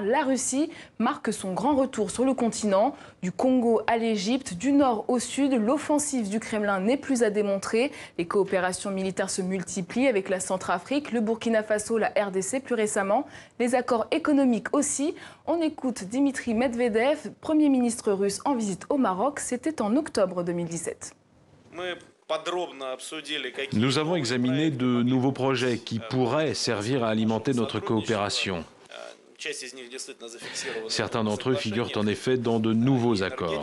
La Russie marque son grand retour sur le continent, du Congo à l'Égypte, du nord au sud. L'offensive du Kremlin n'est plus à démontrer. Les coopérations militaires se multiplient avec la Centrafrique, le Burkina Faso, la RDC plus récemment. Les accords économiques aussi. On écoute Dimitri Medvedev, Premier ministre russe en visite au Maroc. C'était en octobre 2017. Nous avons examiné de nouveaux projets qui pourraient servir à alimenter notre coopération. Certains d'entre eux figurent en effet dans de nouveaux accords.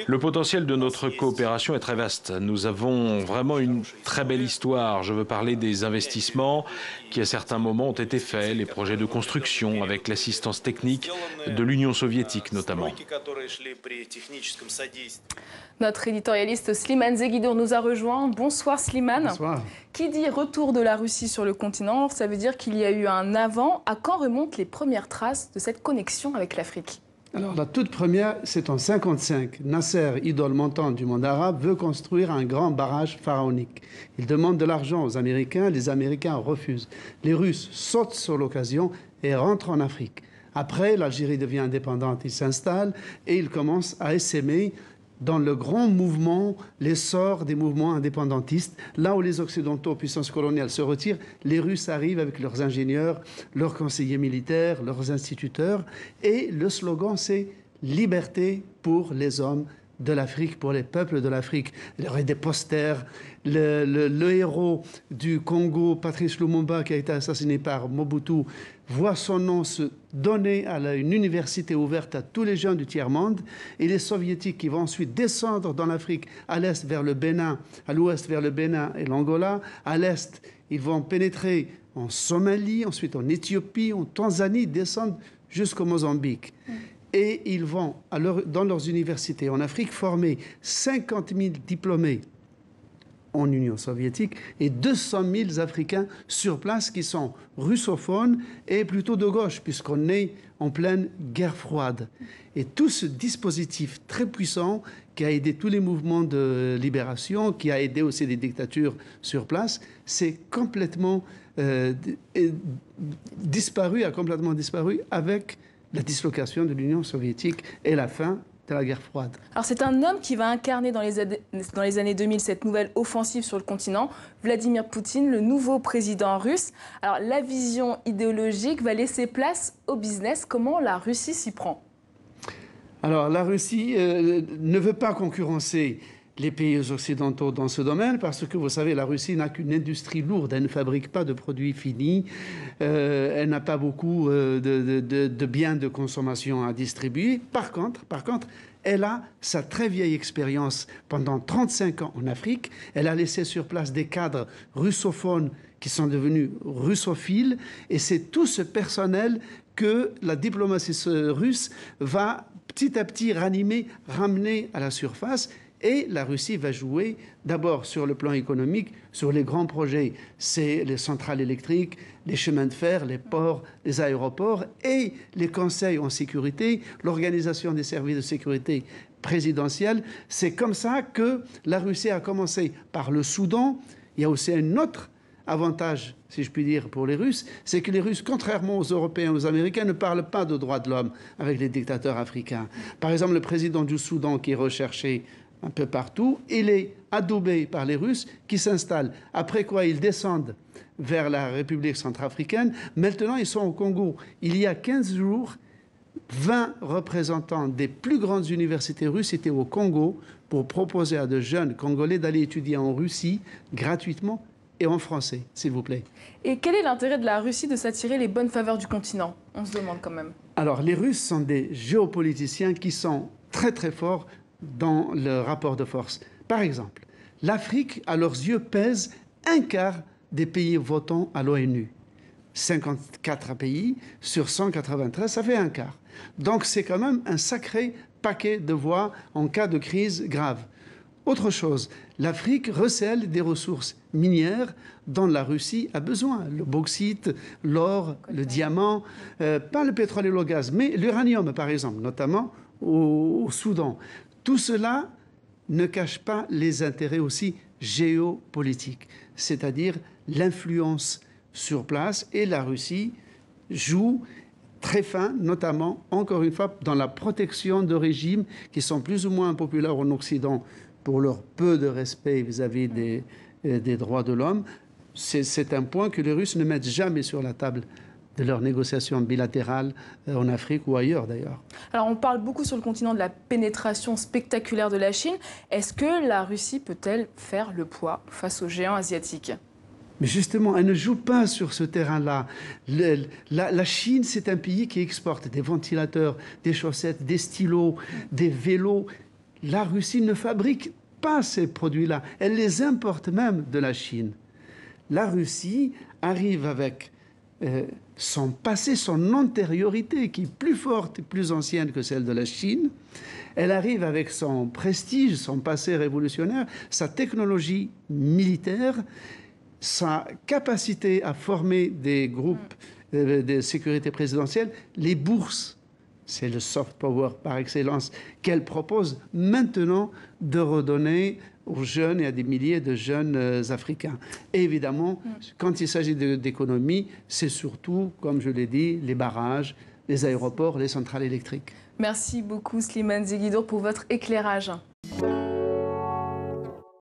Le potentiel de notre coopération est très vaste. Nous avons vraiment une très belle histoire. Je veux parler des investissements qui à certains moments ont été faits, les projets de construction avec l'assistance technique de l'Union soviétique notamment. Notre éditorialiste Slimane Zeguidour nous a rejoint. Bonsoir Slimane. Bonsoir. Qui dit retour de la Russie sur le continent, ça veut dire qu'il y a eu un avant. À quand remontent les premières traces de cette connexion avec l'Afrique? Alors la toute première, c'est en 1955. Nasser, idole montante du monde arabe, veut construire un grand barrage pharaonique. Il demande de l'argent aux Américains, les Américains refusent. Les Russes sautent sur l'occasion et rentrent en Afrique. Après, l'Algérie devient indépendante, ils s'installent et ils commencent à essaimer dans le grand mouvement, l'essor des mouvements indépendantistes. Là où les Occidentaux, puissances coloniales, se retirent, les Russes arrivent avec leurs ingénieurs, leurs conseillers militaires, leurs instituteurs. Et le slogan, c'est « Liberté pour les hommes de l'Afrique, pour les peuples de l'Afrique ». Il y aurait des posters. Le héros du Congo, Patrice Lumumba, qui a été assassiné par Mobutu, voit son nom se donner à une université ouverte à tous les gens du tiers-monde. Et les soviétiques qui vont ensuite descendre dans l'Afrique, à l'est vers le Bénin, à l'ouest vers le Bénin et l'Angola. À l'est, ils vont pénétrer en Somalie, ensuite en Éthiopie, en Tanzanie, descendre jusqu'au Mozambique. Et ils vont, dans leurs universités en Afrique, former 50 000 diplômés en Union soviétique et 200 000 Africains sur place qui sont russophones et plutôt de gauche, puisqu'on est en pleine guerre froide. Et tout ce dispositif très puissant qui a aidé tous les mouvements de libération, qui a aidé aussi les dictatures sur place, c'est complètement disparu, a complètement disparu avec la dislocation de l'Union soviétique et la fin de la guerre froide. Alors c'est un homme qui va incarner dans les années 2000 cette nouvelle offensive sur le continent, Vladimir Poutine, le nouveau président russe. Alors la vision idéologique va laisser place au business. Comment la Russie s'y prend? Alors la Russie ne veut pas concurrencer les pays occidentaux dans ce domaine, parce que, vous savez, la Russie n'a qu'une industrie lourde, elle ne fabrique pas de produits finis, elle n'a pas beaucoup de biens de consommation à distribuer. Par contre, elle a sa très vieille expérience pendant 35 ans en Afrique. Elle a laissé sur place des cadres russophones qui sont devenus russophiles, et c'est tout ce personnel que la diplomatie russe va petit à petit ramener à la surface. Et la Russie va jouer d'abord sur le plan économique, sur les grands projets. C'est les centrales électriques, les chemins de fer, les ports, les aéroports et les conseils en sécurité, l'organisation des services de sécurité présidentielle. C'est comme ça que la Russie a commencé par le Soudan. Il y a aussi un autre avantage, si je puis dire, pour les Russes, c'est que les Russes, contrairement aux Européens, aux Américains, ne parlent pas de droits de l'homme avec les dictateurs africains. Par exemple, le président du Soudan qui est recherché un peu partout, il est adoubé par les Russes qui s'installent. Après quoi, ils descendent vers la République centrafricaine. Maintenant, ils sont au Congo. Il y a 15 jours, 20 représentants des plus grandes universités russes étaient au Congo pour proposer à de jeunes Congolais d'aller étudier en Russie gratuitement et en français, s'il vous plaît. Et quel est l'intérêt de la Russie de s'attirer les bonnes faveurs du continent? On se demande quand même. Alors, les Russes sont des géopoliticiens qui sont très très forts dans le rapport de force. Par exemple, l'Afrique, à leurs yeux, pèse un quart des pays votants à l'ONU. 54 pays sur 193, ça fait un quart. Donc c'est quand même un sacré paquet de voix en cas de crise grave. Autre chose, l'Afrique recèle des ressources minières dont la Russie a besoin. Le bauxite, l'or, le diamant, pas le pétrole et le gaz, mais l'uranium, par exemple, notamment au Soudan. Tout cela ne cache pas les intérêts aussi géopolitiques, c'est-à-dire l'influence sur place et la Russie joue très fin, notamment, encore une fois, dans la protection de régimes qui sont plus ou moins impopulaires en Occident pour leur peu de respect vis-à-vis des droits de l'homme. C'est un point que les Russes ne mettent jamais sur la table de leurs négociations bilatérales en Afrique ou ailleurs d'ailleurs. Alors on parle beaucoup sur le continent de la pénétration spectaculaire de la Chine. Est-ce que la Russie peut-elle faire le poids face aux géants asiatiques ? Mais justement, elle ne joue pas sur ce terrain-là. La Chine, c'est un pays qui exporte des ventilateurs, des chaussettes, des stylos, des vélos. La Russie ne fabrique pas ces produits-là. Elle les importe même de la Chine. La Russie arrive avec son passé, son antériorité, qui est plus forte et plus ancienne que celle de la Chine. Elle arrive avec son prestige, son passé révolutionnaire, sa technologie militaire, sa capacité à former des groupes de sécurité présidentielle, les bourses. C'est le soft power par excellence qu'elle propose maintenant de redonner aux jeunes et à des milliers de jeunes Africains. Et évidemment, quand il s'agit d'économie, c'est surtout, comme je l'ai dit, les barrages, les aéroports, les centrales électriques. Merci beaucoup Slimane Zeguidour pour votre éclairage.